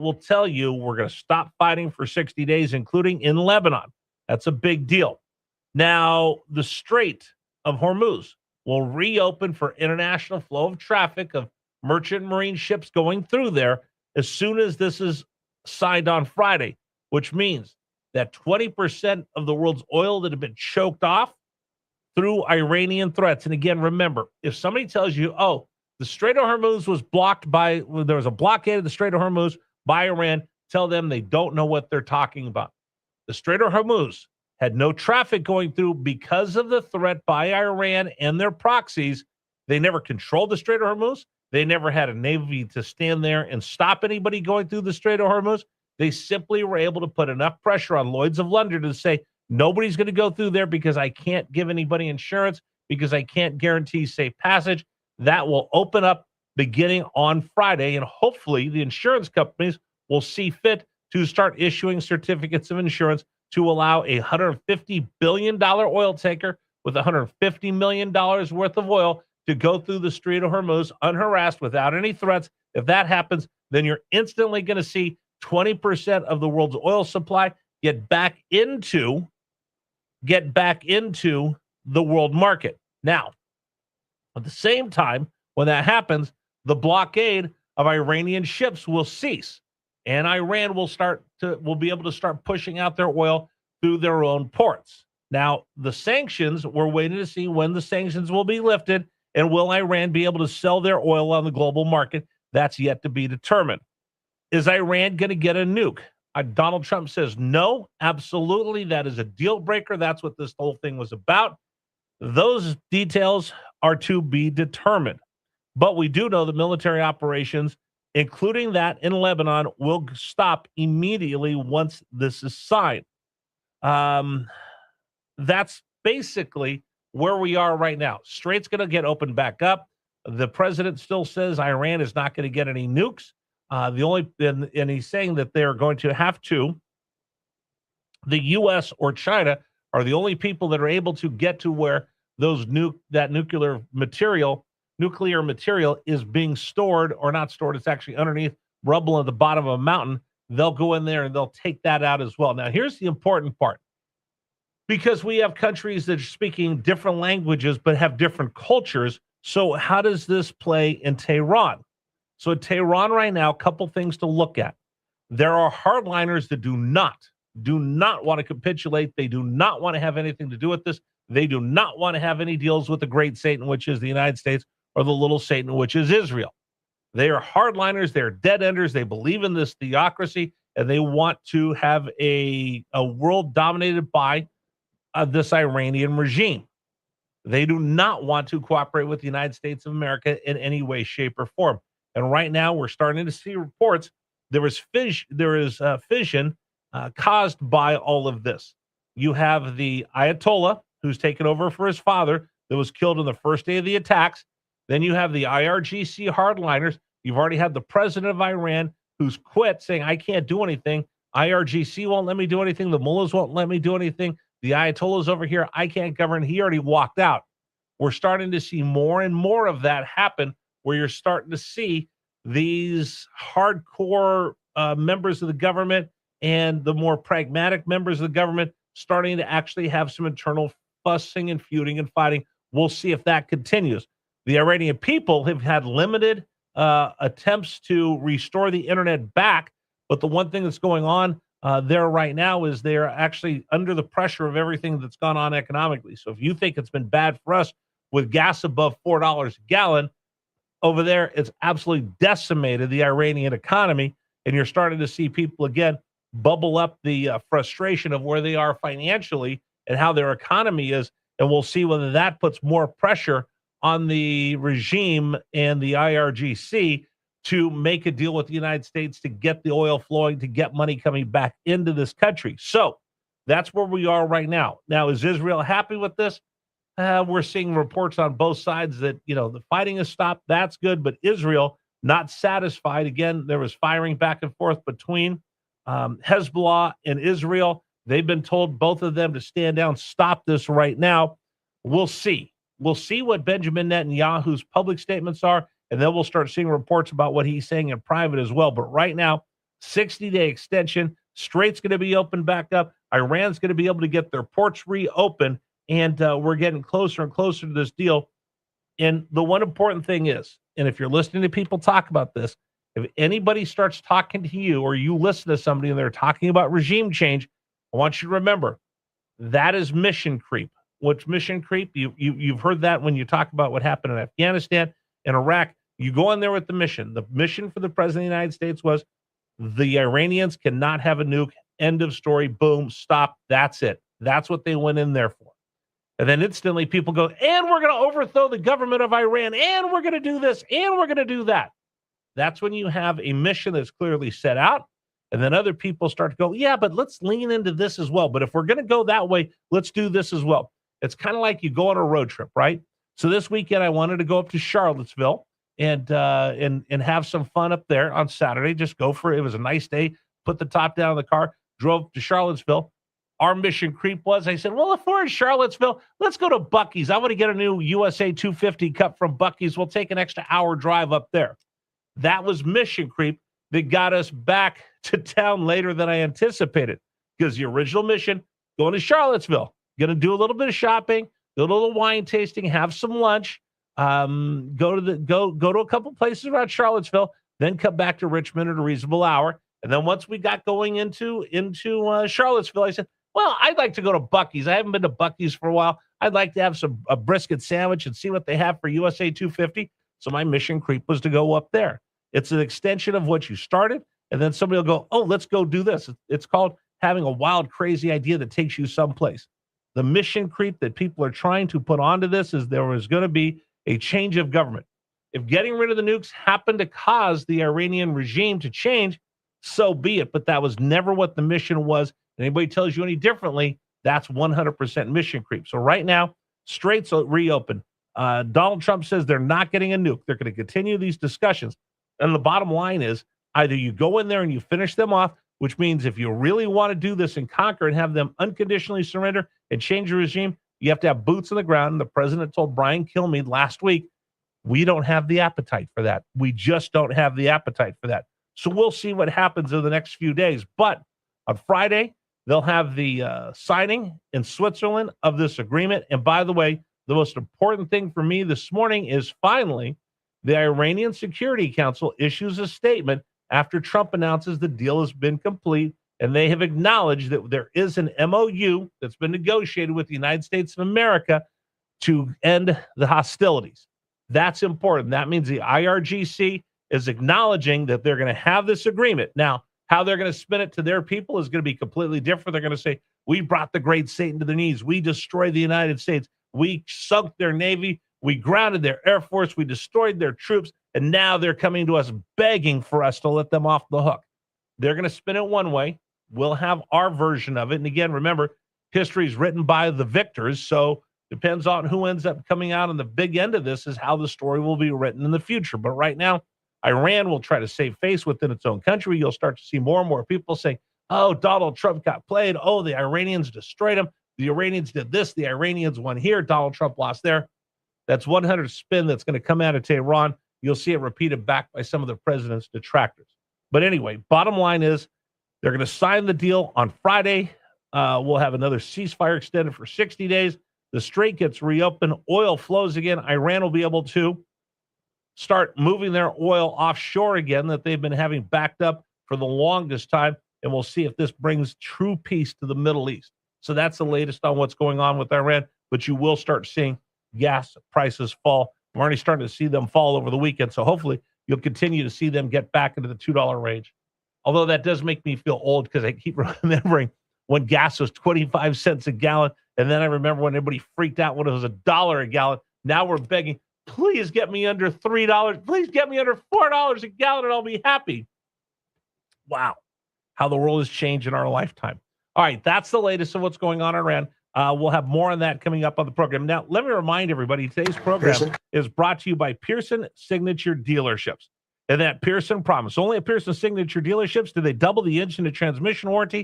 will tell you we're going to stop fighting for 60 days, including in Lebanon. That's a big deal. Now, the Strait of Hormuz will reopen for international flow of traffic of merchant marine ships going through there as soon as this is signed on Friday, which means that 20% of the world's oil that had been choked off through Iranian threats. And again, remember, if somebody tells you, oh, the Strait of Hormuz was blocked by, there was a blockade of the Strait of Hormuz by Iran, tell them they don't know what they're talking about. The Strait of Hormuz had no traffic going through because of the threat by Iran and their proxies. They never controlled the Strait of Hormuz. They never had a navy to stand there and stop anybody going through the Strait of Hormuz. They simply were able to put enough pressure on Lloyd's of London to say, nobody's going to go through there because I can't give anybody insurance, because I can't guarantee safe passage. That will open up beginning on Friday, and hopefully the insurance companies will see fit to start issuing certificates of insurance to allow a $150 billion oil tanker with $150 million worth of oil to go through the Strait of Hormuz unharassed without any threats. If that happens, then you're instantly going to see 20% of the world's oil supply get back into the world market. Now, at the same time, when that happens, the blockade of Iranian ships will cease, and Iran will be able to start pushing out their oil through their own ports. Now, the sanctions, we're waiting to see when the sanctions will be lifted, and will Iran be able to sell their oil on the global market? That's yet to be determined. Is Iran going to get a nuke? Donald Trump says no, absolutely. That is a deal breaker. That's what this whole thing was about. Those details are to be determined. But we do know the military operations, including that in Lebanon, will stop immediately once this is signed. That's basically where we are right now. Strait's going to get opened back up. The president still says Iran is not going to get any nukes. And he's saying that they're going to have to, the U.S. or China are the only people that are able to get to where those nuclear material is being stored, or not stored. It's actually underneath rubble at the bottom of a mountain. They'll go in there and they'll take that out as well. Now, here's the important part. Because we have countries that are speaking different languages but have different cultures. So how does this play in Tehran? So in Tehran right now, a couple things to look at. There are hardliners that do not want to capitulate. They do not want to have anything to do with this. They do not want to have any deals with the great Satan, which is the United States, or the little Satan, which is Israel. They are hardliners. They're dead enders. They believe in this theocracy, and they want to have a world dominated by this Iranian regime. They do not want to cooperate with the United States of America in any way, shape, or form. And right now, we're starting to see reports there is fission caused by all of this. You have the Ayatollah, who's taken over for his father, that was killed on the first day of the attacks. Then you have the IRGC hardliners. You've already had the president of Iran who's quit, saying, I can't do anything. IRGC won't let me do anything. The mullahs won't let me do anything. The Ayatollah's over here. I can't govern. He already walked out. We're starting to see more and more of that happen, where you're starting to see these hardcore members of the government and the more pragmatic members of the government starting to actually have some internal fussing and feuding and fighting. We'll see if that continues. The Iranian people have had limited attempts to restore the internet back, but the one thing that's going on there right now is they're actually under the pressure of everything that's gone on economically. So if you think it's been bad for us with gas above $4 a gallon, over there, it's absolutely decimated the Iranian economy, and you're starting to see people again bubble up the frustration of where they are financially and how their economy is, and we'll see whether that puts more pressure on the regime and the IRGC to make a deal with the United States to get the oil flowing, to get money coming back into this country. So that's where we are right now. Now, is Israel happy with this? We're seeing reports on both sides that, the fighting has stopped. That's good. But Israel, not satisfied. Again, there was firing back and forth between Hezbollah and Israel. They've been told, both of them, to stand down, stop this right now. We'll see. We'll see what Benjamin Netanyahu's public statements are, and then we'll start seeing reports about what he's saying in private as well. But right now, 60-day extension. Strait's going to be open back up. Iran's going to be able to get their ports reopened, and we're getting closer and closer to this deal. And the one important thing is, and if you're listening to people talk about this, if anybody starts talking to you or you listen to somebody and they're talking about regime change, I want you to remember that is mission creep. What's mission creep? You've heard that when you talk about what happened in Afghanistan and Iraq. You go in there with the mission. The mission for the president of the United States was the Iranians cannot have a nuke. End of story. Boom. Stop. That's it. That's what they went in there for. And then instantly people go, and we're going to overthrow the government of Iran, and we're going to do this, and we're going to do that. That's when you have a mission that's clearly set out. And then other people start to go, yeah, but let's lean into this as well. But if we're going to go that way, let's do this as well. It's kind of like you go on a road trip, right? So this weekend, I wanted to go up to Charlottesville and have some fun up there on Saturday. Just go for it. It was a nice day. Put the top down in the car, drove to Charlottesville. Our mission creep was, I said, well, if we're in Charlottesville, let's go to Buc-ee's. I want to get a new USA 250 cup from Buc-ee's. We'll take an extra hour drive up there. That was mission creep that got us back to town later than I anticipated, because the original mission, going to Charlottesville, going to do a little bit of shopping, do a little wine tasting, have some lunch, go to a couple places around Charlottesville, then come back to Richmond at a reasonable hour. And then once we got going into Charlottesville, I said, well, I'd like to go to Buc-ee's. I haven't been to Buc-ee's for a while. I'd like to have a brisket sandwich and see what they have for USA 250. So my mission creep was to go up there. It's an extension of what you started. And then somebody will go, oh, let's go do this. It's called having a wild, crazy idea that takes you someplace. The mission creep that people are trying to put onto this is there was going to be a change of government. If getting rid of the nukes happened to cause the Iranian regime to change, so be it. But that was never what the mission was. Anybody tells you any differently, that's 100% mission creep. So right now, Straits reopen. Donald Trump says they're not getting a nuke. They're going to continue these discussions. And the bottom line is either you go in there and you finish them off, which means if you really want to do this and conquer and have them unconditionally surrender and change the regime, you have to have boots on the ground. And the president told Brian Kilmeade last week, we don't have the appetite for that. We just don't have the appetite for that. So we'll see what happens in the next few days. But on Friday, they'll have the signing in Switzerland of this agreement. And by the way, the most important thing for me this morning is finally the Iranian Security Council issues a statement after Trump announces the deal has been complete, and they have acknowledged that there is an MOU that's been negotiated with the United States of America to end the hostilities. That's important. That means the IRGC is acknowledging that they're going to have this agreement. Now, how they're going to spin it to their people is going to be completely different. They're going to say, we brought the great Satan to their knees. We destroyed the United States. We sunk their Navy. We grounded their Air Force. We destroyed their troops. And now they're coming to us begging for us to let them off the hook. They're going to spin it one way. We'll have our version of it. And again, remember, history is written by the victors. So depends on who ends up coming out on the big end of this is how the story will be written in the future. But right now, Iran will try to save face within its own country. You'll start to see more and more people saying, oh, Donald Trump got played. Oh, the Iranians destroyed him. The Iranians did this. The Iranians won here. Donald Trump lost there. That's 100 spin that's going to come out of Tehran. You'll see it repeated back by some of the president's detractors. But anyway, bottom line is they're going to sign the deal on Friday. We'll have another ceasefire extended for 60 days. The Strait gets reopened. Oil flows again. Iran will be able to start moving their oil offshore again that they've been having backed up for the longest time. And we'll see if this brings true peace to the Middle East. So that's the latest on what's going on with Iran. But you will start seeing gas prices fall. We're already starting to see them fall over the weekend. So hopefully you'll continue to see them get back into the $2 range. Although that does make me feel old because I keep remembering when gas was 25 cents a gallon. And then I remember when everybody freaked out when it was $1 a gallon. Now we're begging, please get me under $3. Please get me under $4 a gallon and I'll be happy. Wow. How the world has changed in our lifetime. All right. That's the latest of what's going on in Iran. We'll have more on that coming up on the program. Now, let me remind everybody, today's program is brought to you by Pearson Signature Dealerships. And that Pearson promise. Only at Pearson Signature Dealerships do they double the engine and transmission warranty